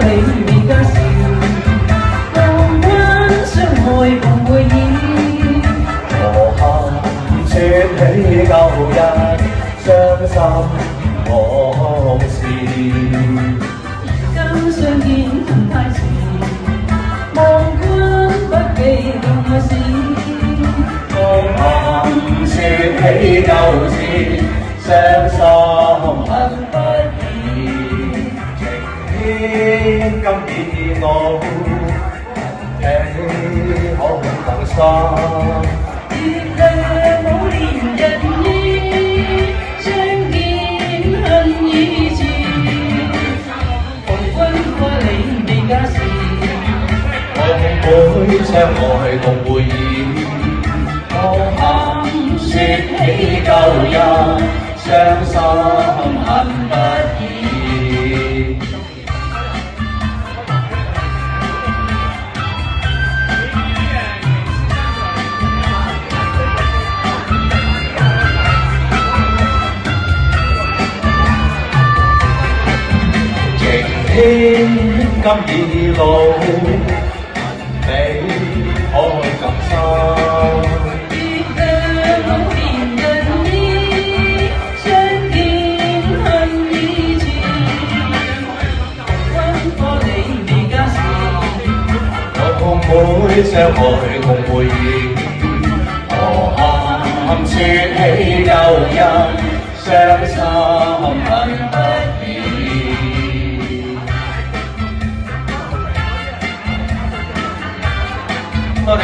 你未介紹，浪灣相愛共會意，何堪說起舊日傷心往事。今相見恨太遲，望君不記舊愛事。何堪說起舊事，傷心恨不已。情牽今已老，你可更深？月亮冇戀人意，相見恨已遲。紅軍過你未嫁時，共會相愛共會意。何堪說起舊日，傷心恨不已。情牽今已老，你可更深？會相愛共會意，何堪說起舊日，傷心恨不已。多謝。